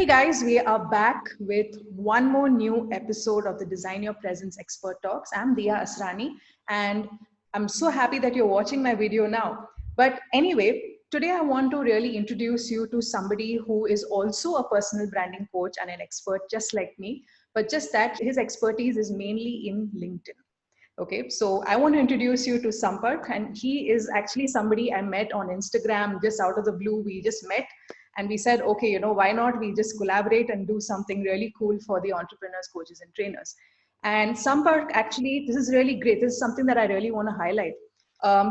guys, we are back with one more new episode of the Design Your Presence Expert Talks. I'm Dia Asrani, and I'm so happy that you're watching my video now. But anyway, today I want to really introduce you to somebody who is also a personal branding coach and an expert just like me, but just that his expertise is mainly in LinkedIn. Okay, so I want to introduce you to Sampark, and he is actually somebody I met on Instagram just out of the blue. We just met and we said, okay, why not we just collaborate and do something really cool for the entrepreneurs, coaches, and trainers. And Sampark, actually, this is really great. This is something that I really want to highlight.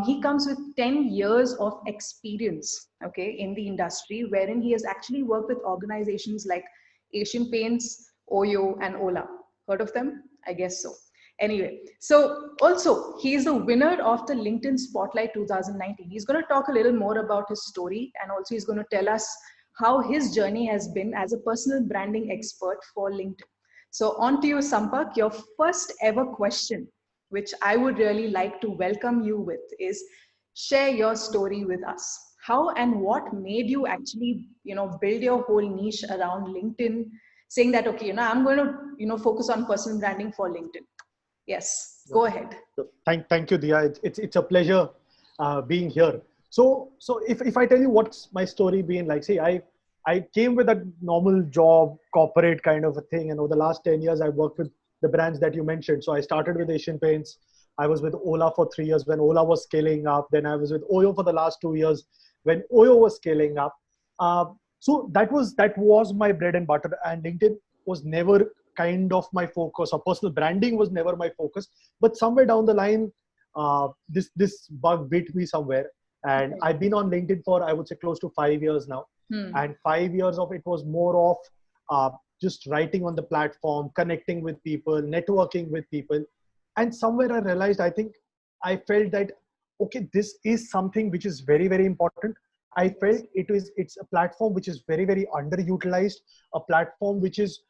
He comes with 10 years of experience, okay, in the industry, wherein he has actually worked with organizations like Asian Paints, Oyo, and Ola. Heard of them? I guess so. Anyway, so also he is the winner of the LinkedIn Spotlight 2019. He's going to talk a little more about his story, and also he's going to tell us how his journey has been as a personal branding expert for LinkedIn. So on to you, Sampark. Your first ever question, which I would really like to welcome you with, is share your story with us. How and what made you actually, build your whole niche around LinkedIn, saying that, okay, I'm going to, focus on personal branding for LinkedIn. Yes, go ahead. Thank you, Dia. It's a pleasure being here. So if I tell you what's my story been like, say I came with a normal job, corporate kind of a thing, and over the last 10 years I've worked with the brands that you mentioned. So I started with Asian Paints. I was with Ola for 3 years when Ola was scaling up. Then I was with Oyo for the last 2 years when Oyo was scaling up. So that was my bread and butter, and LinkedIn was never kind of my focus, or personal branding was never my focus. But somewhere down the line, this bug bit me somewhere, and I've been on LinkedIn for, I would say, close to 5 years now. And 5 years of it was more of just writing on the platform, connecting with people, networking with people. And somewhere I realized, I felt that, okay, this is something which is very, very important. I felt it's a platform which is very, very underutilized, a platform which is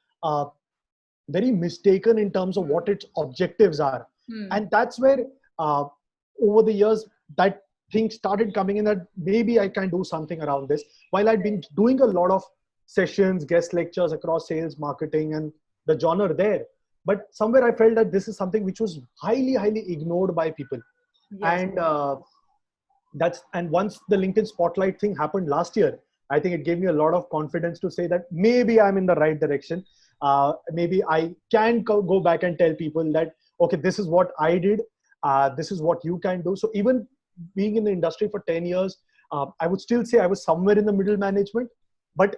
very mistaken in terms of what its objectives are. And that's where over the years that thing started coming in, that maybe I can do something around this. While I'd been doing a lot of sessions, guest lectures across sales, marketing, and the genre there, but somewhere I felt that this is something which was highly, highly ignored by people. Yes. And once the LinkedIn Spotlight thing happened last year, I think it gave me a lot of confidence to say that maybe I'm in the right direction. Maybe I can go back and tell people that, okay, this is what I did. This is what you can do. So even being in the industry for 10 years, I would still say I was somewhere in the middle management, but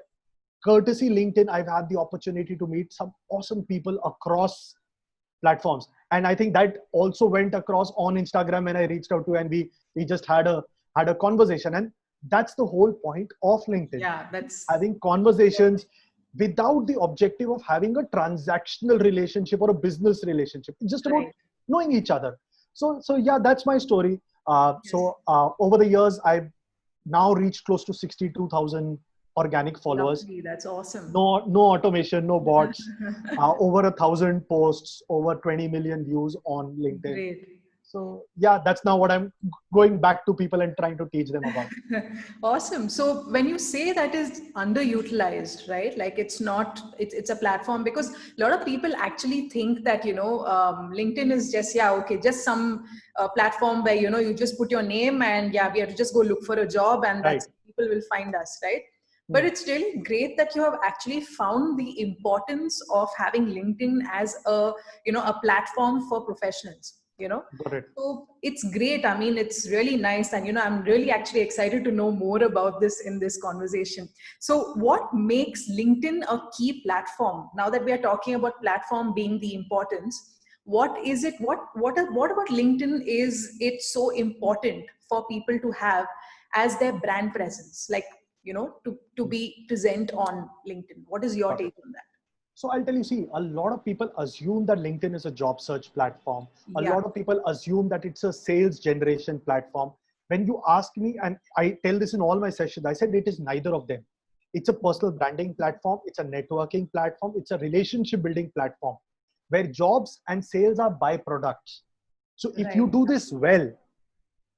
courtesy LinkedIn, I've had the opportunity to meet some awesome people across platforms. And I think that also went across on Instagram when I reached out to, and we just had a conversation. And that's the whole point of LinkedIn. Yeah, that's having conversations without the objective of having a transactional relationship or a business relationship. It's just about knowing each other. So yeah, that's my story. Over the years, I've now reached close to 62,000 organic followers. Lovely. That's awesome. No automation, no bots. Over 1,000 posts, over 20 million views on LinkedIn. Great. So yeah, that's now what I'm going back to people and trying to teach them about. Awesome. So when you say that is underutilized, right? Like it's a platform, because a lot of people actually think that, LinkedIn is just, just some platform where, you just put your name and we have to just go look for a job, and that's people will find us, right? But it's really great that you have actually found the importance of having LinkedIn as a platform for professionals. So it's great. I mean, it's really nice. And, I'm really actually excited to know more about this in this conversation. So what makes LinkedIn a key platform? Now that we are talking about platform being the importance, what is it? What about LinkedIn is it so important for people to have as their brand presence? Like, to be present on LinkedIn. What is your take on that? So I'll tell you, see, a lot of people assume that LinkedIn is a job search platform. A lot of people assume that it's a sales generation platform. When you ask me, and I tell this in all my sessions, I said it is neither of them. It's a personal branding platform. It's a networking platform. It's a relationship building platform where jobs and sales are byproducts. So if you do this well,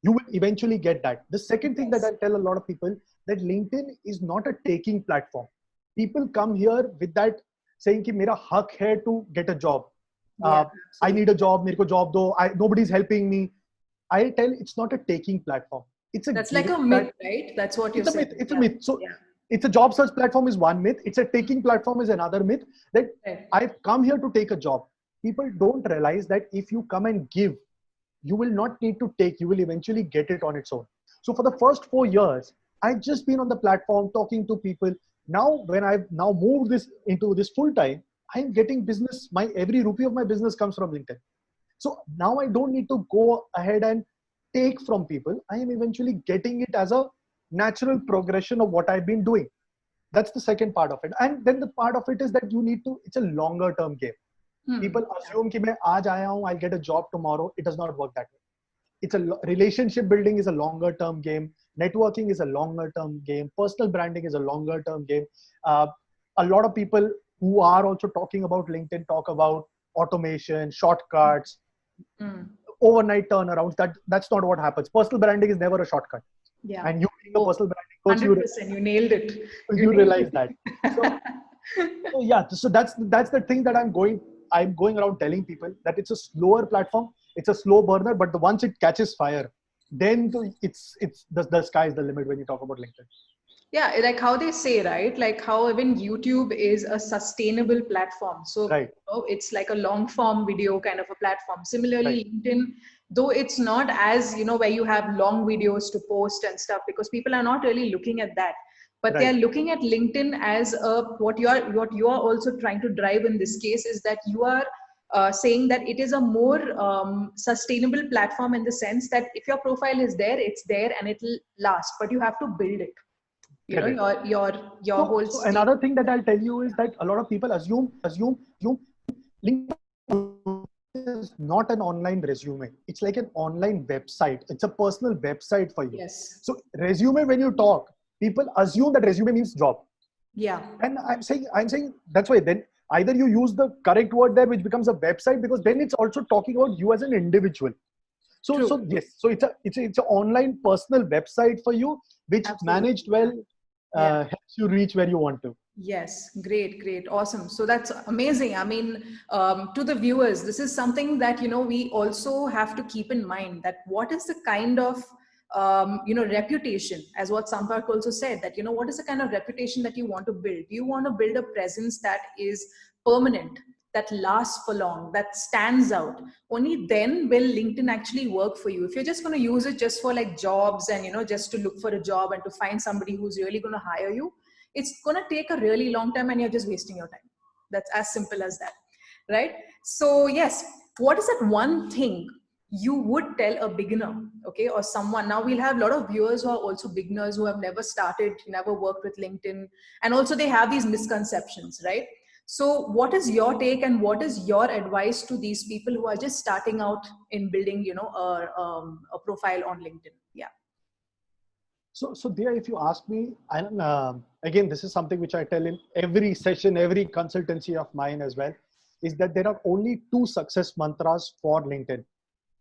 you will eventually get that. The second thing that I tell a lot of people, that LinkedIn is not a taking platform. people come here with that saying कि मेरा हक है to get a job. Yeah, I need absolutely. a job, मेरे को job दो. Nobody's helping me. I tell it's not a taking platform. It's a That's like giving a myth, platform. right? That's what you're It's a myth. saying. It's a Yeah. myth. So Yeah. it's a job search platform is one myth. It's a taking platform is another myth. That Right. I've come here to take a job. People don't realize that if you come and give, you will not need to take. You will eventually get it on its own. So for the first 4 years, I've just been on the platform talking to people. Now, when I've now moved this into this full time, I'm getting business. My every rupee of my business comes from LinkedIn. So now I don't need to go ahead and take from people. I am eventually getting it as a natural progression of what I've been doing. That's the second part of it. And then the part of it is that you need to, it's a longer term game. People assume कि मैं आज आया हूँ, I'll get a job tomorrow. It does not work that way. It's a relationship building is a longer term game. Networking is a longer term game. Personal branding is a longer term game. Uh, a lot of people who are also talking about LinkedIn talk about automation, shortcuts, overnight turnarounds. That's not what happens. Personal branding is never a shortcut. Yeah. And you being a personal branding coach, 100%. You nailed it. you nailed realize it. that. So yeah, so that's the thing that I'm going around telling people that it's a slower platform, it's a slow burner, but once it catches fire, then it's the sky's the limit when you talk about LinkedIn. Yeah, like how they say, right? Like how even YouTube is a sustainable platform. So Right. it's like a long form video kind of a platform. Similarly, Right. LinkedIn, though it's not as, where you have long videos to post and stuff, because people are not really looking at that. But they are Right. looking at LinkedIn as what you are also trying to drive in this case is that you are saying that it is a more sustainable platform in the sense that if your profile is there, it's there and it'll last, but you have to build it. Correct. Your whole So state. another thing that I'll tell you is that a lot of people assume LinkedIn is not an online resume. It's like an online website. It's a personal website for you. Yes. So resume, when you talk, people assume that resume means job. Yeah. And I'm saying that's why then either you use the correct word there, which becomes a website, because then it's also talking about you as an individual. So True. so yes, so it's an online personal website for you, which Absolutely. managed well helps you reach where you want to. Yes, great, awesome. So that's amazing. I mean, to the viewers, this is something that we also have to keep in mind, that what is the kind of reputation, as what Sampark also said, that what is the kind of reputation that you want to build? Do you want to build a presence that is permanent, that lasts for long, that stands out? Only then will LinkedIn actually work for you. If you're just going to use it just for like jobs and just to look for a job and to find somebody who's really going to hire you, it's going to take a really long time and you're just wasting your time. That's as simple as that, right? So yes, what is that one thing you would tell a beginner, okay, or someone? Now we'll have a lot of viewers who are also beginners, who have never started, never worked with LinkedIn, and also they have these misconceptions, right? So what is your take and what is your advice to these people who are just starting out in building a profile on LinkedIn? Yeah. So there, if you ask me, again, this is something which I tell in every session, every consultancy of mine as well, is that there are only two success mantras for LinkedIn.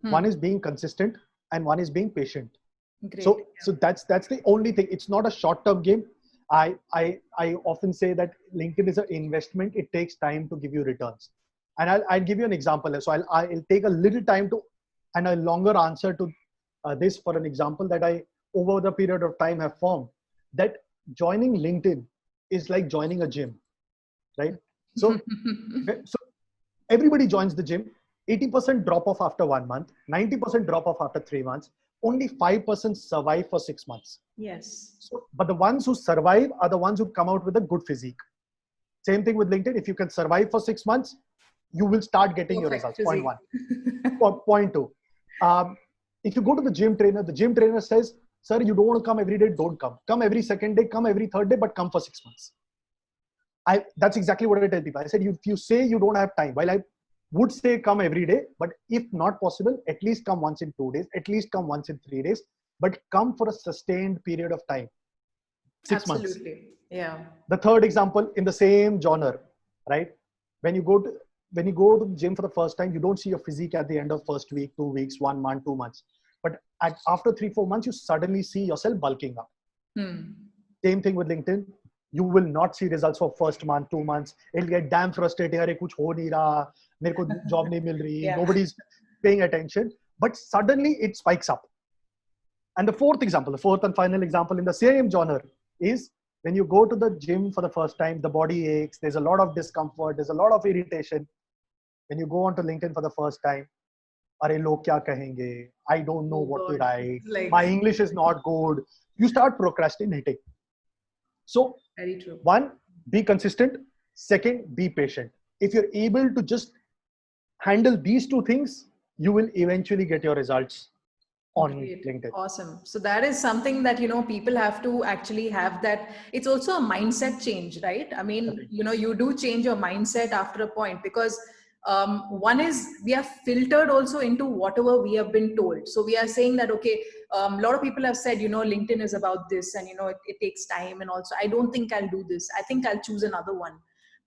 One is being consistent and one is being patient. Great. So that's the only thing. It's not a short-term game. I often say that LinkedIn is an investment. It takes time to give you returns. And I'll give you an example. So I'll take a little time to, and a longer answer to this for an example that I, over the period of time, have formed, that joining LinkedIn is like joining a gym, right? So everybody joins the gym. 80% drop off after 1 month, 90% drop off after 3 months, only 5% survive for 6 months. Yes. So, but the ones who survive are the ones who come out with a good physique. Same thing with LinkedIn. If you can survive for 6 months, you will start getting your results. Point one. Point two. If you go to the gym trainer says, sir, you don't want to come every day, don't come. Come every second day, come every third day, but come for 6 months. That's exactly what I tell people. I said, if you say you don't have time, while I would say come every day, but if not possible, at least come once in 2 days, at least come once in 3 days, but come for a sustained period of time. 6 months. Absolutely. Yeah. The third example in the same genre, right? When you go to the gym for the first time, you don't see your physique at the end of first week, 2 weeks, 1 month, 2 months. But after 3-4 months, you suddenly see yourself bulking up. Same thing with LinkedIn. you will not see results for first month, 2 months. It'll get damn frustrating. Arey, kuch ho nahi raha, mere ko job nahi mil rahi, Yeah. nobody's paying attention. But suddenly it spikes up. And the fourth and final example in the same genre is when you go to the gym for the first time, the body aches, there's a lot of discomfort, there's a lot of irritation. When you go onto LinkedIn for the first time, Are log kya kahenge? I don't know Oh what to God. write. Like, My English is not good. You start procrastinating. So, very true. one, be consistent. Second, be patient. If you're able to just handle these two things, you will eventually get your results on Great. LinkedIn. Awesome. So that is something that, people have to actually have that. It's also a mindset change, right? I mean, Okay. you do change your mindset after a point because one is we are filtered also into whatever we have been told. So we are saying that, okay, a lot of people have said, LinkedIn is about this and, it takes time. And also, I don't think I'll do this. I think I'll choose another one.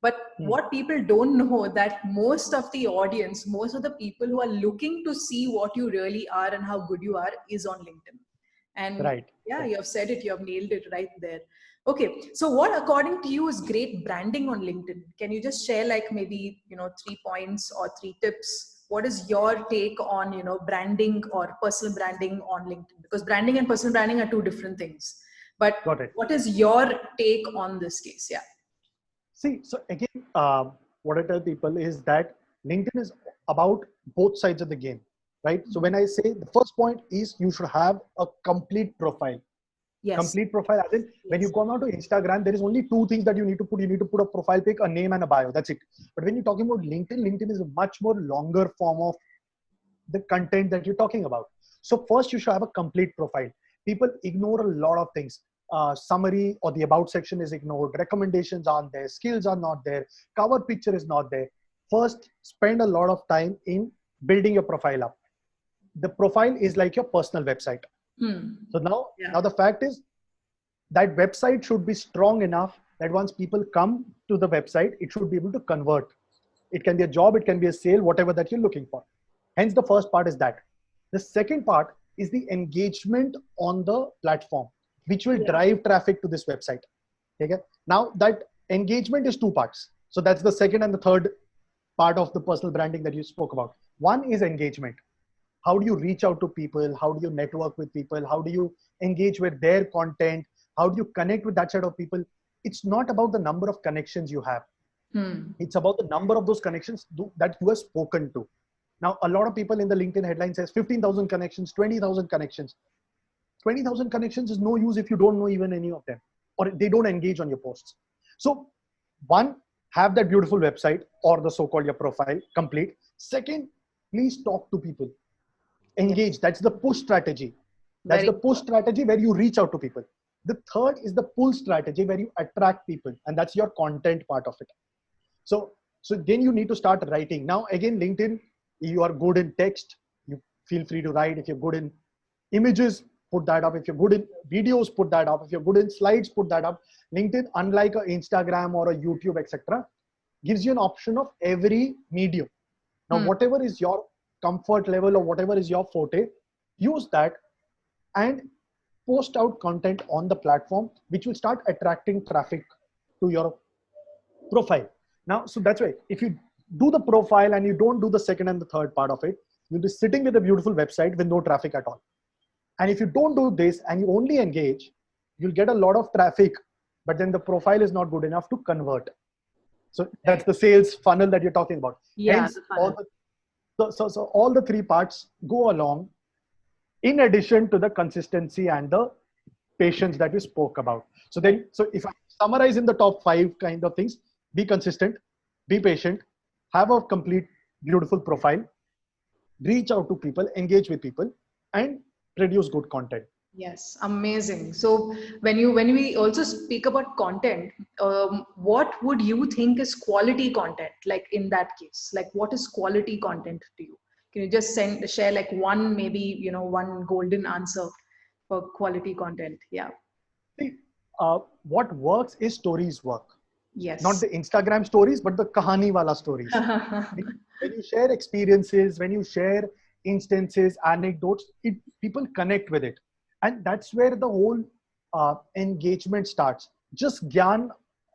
But what people don't know that most of the audience, most of the people who are looking to see what you really are and how good you are is on LinkedIn. And Right. yeah, Right. you have said it, you have nailed it right there. Okay, so what according to you is great branding on LinkedIn? Can you just share like maybe, 3 points or 3 tips? What is your take on, branding or personal branding on LinkedIn? Because branding and personal branding are two different things. But Got it. what is your take on this case? Yeah. See, so again, what I tell people is that LinkedIn is about both sides of the game, right? So when I say the first point is you should have a complete profile. Yes. Complete profile, as in when you Yes. come out to Instagram, there is only two things that you need to put. You need to put a profile pic, a name, and a bio. That's it. But when you're talking about LinkedIn, LinkedIn is a much more longer form of the content that you're talking about. So first, you should have a complete profile. People ignore a lot of things. Summary or the about section is ignored. Recommendations aren't there. Skills are not there. Cover picture is not there. First, spend a lot of time in building your profile up. The profile is like your personal website. So now, Yeah. now the fact is that website should be strong enough that once people come to the website, it should be able to convert. It can be a job, it can be a sale, whatever that you're looking for. Hence, the first part is that. The second part is the engagement on the platform, which will Yeah. drive traffic to this website. Okay? Now, that engagement is two parts. So that's the second and the third part of the personal branding that you spoke about. One is engagement. How do you reach out to people? How do you network with people? How do you engage with their content? How do you connect with that set of people? It's not about the number of connections you have. It's about the number of those connections that you have spoken to. Now, a lot of people in the LinkedIn headline says 15,000 connections, 20,000 connections. 20,000 connections is no use if you don't know even any of them or they don't engage on your posts. So, one, have that beautiful website or the so-called your profile complete. Second, please talk to people. Engage. Yes. That's the push strategy. That's Very the push strategy where you reach out to people. The third is the pull strategy where you attract people, and that's your content part of it. So then you need to start writing. Now again, LinkedIn, you are good in text, you feel free to write. If you're good in images, put that up. If you're good in videos, put that up. If you're good in slides, put that up. LinkedIn, unlike a Instagram or a YouTube, etc., gives you an option of every medium. Now, whatever is your comfort level or whatever is your forte, use that and post out content on the platform, which will start attracting traffic to your profile. Now, so that's why if you do the profile and you don't do the second and the third part of it, you'll be sitting with a beautiful website with no traffic at all. And if you don't do this and you only engage, you'll get a lot of traffic, but then the profile is not good enough to convert. So that's the sales funnel that you're talking about. Yeah, Hence, the funnel. so all the three parts go along in addition to the consistency and the patience that we spoke about. So then, so if I summarize in the top five kind of things, be consistent, be patient, have a complete, beautiful profile, reach out to people, engage with people, and produce good content. Yes, amazing. So when we also speak about content, what would you think is quality content? Like in that case, like what is quality content to you? Can you just share like one, maybe, one golden answer for quality content? Yeah. See, what works is stories work. Not Yes. the Instagram stories, but the kahani wala stories. When you share experiences, when you share instances, anecdotes, people connect with it. And that's where the whole engagement starts. just gyan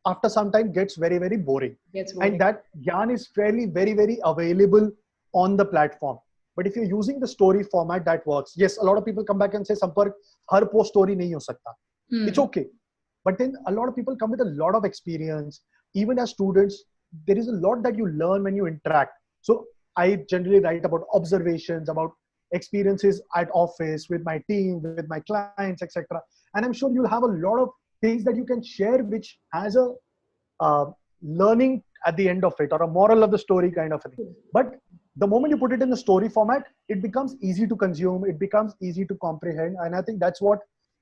after some time gets very, very boring. Gets And boring. that gyan is fairly very, very available on the platform. But if you're using the story format, that works. Yes, a lot of people come back and say, Sampark, har post story nahi ho sakta. It's okay. But then a lot of people come with a lot of experience. Even as students, there is a lot that you learn when you interact. So I generally write about observations, about experiences at office with my team, with my clients, etc. And I'm sure you'll have a lot of things that you can share, which has a learning at the end of it, or a moral of the story kind of a thing. But the moment you put it in the story format, it becomes easy to consume, it becomes easy to comprehend, and I think that's what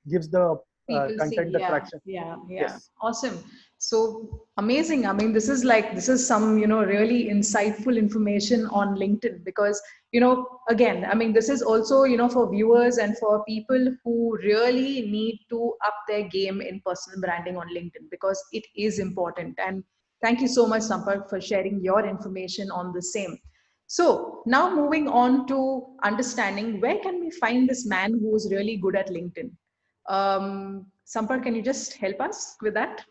gives the People see. content the Yeah, traction. yeah, yeah. Yes. Awesome. So amazing. I mean, this is some, really insightful information on LinkedIn, because, again, I mean, this is also, for viewers and for people who really need to up their game in personal branding on LinkedIn, because it is important. And thank you so much, Sampark, for sharing your information on the same. So now moving on to understanding, where can we find this man who is really good at LinkedIn? Sampark, can you just help us with that?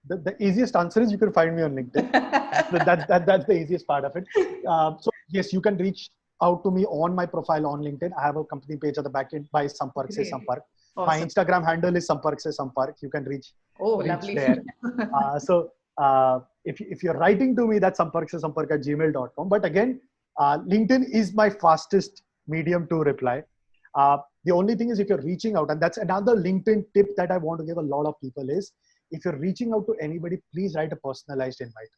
The easiest answer is you can find me on LinkedIn. That's the easiest part of it. So yes, you can reach out to me on my profile on LinkedIn. I have a company page at the back end by Sampark Se Great. Sampark. My Awesome. Instagram handle is Sampark Se Sampark. You can reach Lovely. there. If you're writing to me, that's sampark@gmail.com. But again, LinkedIn is my fastest medium to reply. The only thing is, if you're reaching out, and that's another LinkedIn tip that I want to give a lot of people is, if you're reaching out to anybody, please write a personalized invite.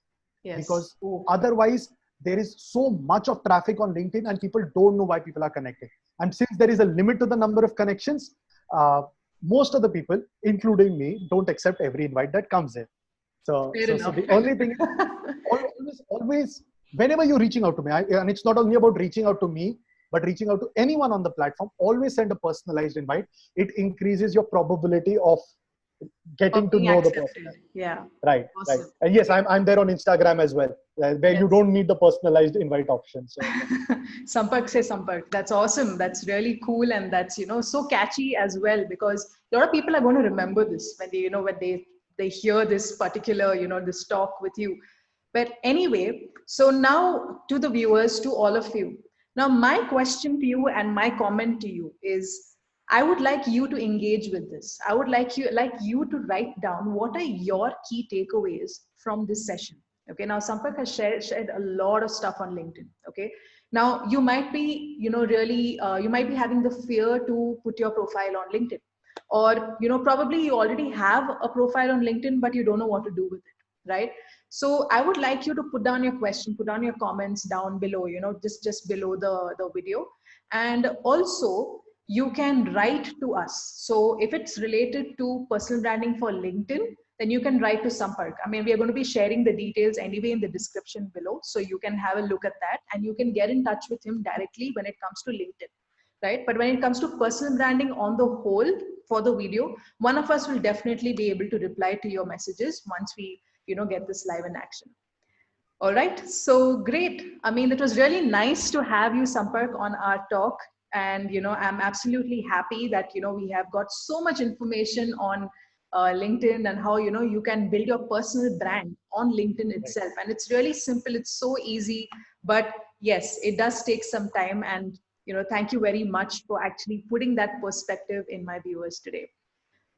Yes. Because otherwise, there is so much of traffic on LinkedIn and people don't know why people are connecting. And since there is a limit to the number of connections, most of the people, including me, don't accept every invite that comes in. So the only thing is always, whenever you're reaching out to me, and it's not only about reaching out to me, but reaching out to anyone on the platform, always send a personalized invite. It increases your probability of getting to know the person. Yeah. Right. Awesome. Right. And yes, I'm there on Instagram as well, where you don't need the personalized invite option. So Sampark Se Sampark. That's awesome. That's really cool, and that's so catchy as well, because a lot of people are going to remember this when they hear this particular this talk with you. But anyway, so now to the viewers, to all of you. Now my question to you and my comment to you is, I would like you to engage with this. I would like you to write down what are your key takeaways from this session. Okay. Now Sampark has shared a lot of stuff on LinkedIn. Okay. Now you might be, really, you might be having the fear to put your profile on LinkedIn, or, probably you already have a profile on LinkedIn, but you don't know what to do with it. Right. So I would like you to put down your question, put down your comments down below, just below the video. And also, you can write to us. So if it's related to personal branding for LinkedIn, then you can write to Sampark. I mean, we are going to be sharing the details anyway in the description below. So you can have a look at that and you can get in touch with him directly when it comes to LinkedIn. Right? But when it comes to personal branding on the whole for the video, one of us will definitely be able to reply to your messages once we, get this live in action. All right. So great. I mean, it was really nice to have you, Sampark, on our talk. And, I'm absolutely happy that, we have got so much information on LinkedIn and how, you can build your personal brand on LinkedIn itself. And it's really simple. It's so easy. But yes, it does take some time. And, thank you very much for actually putting that perspective in my viewers today.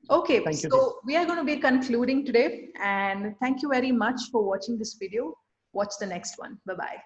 Okay, thank you, so we are going to be concluding today, and thank you very much for watching this video. Watch the next one. Bye-bye.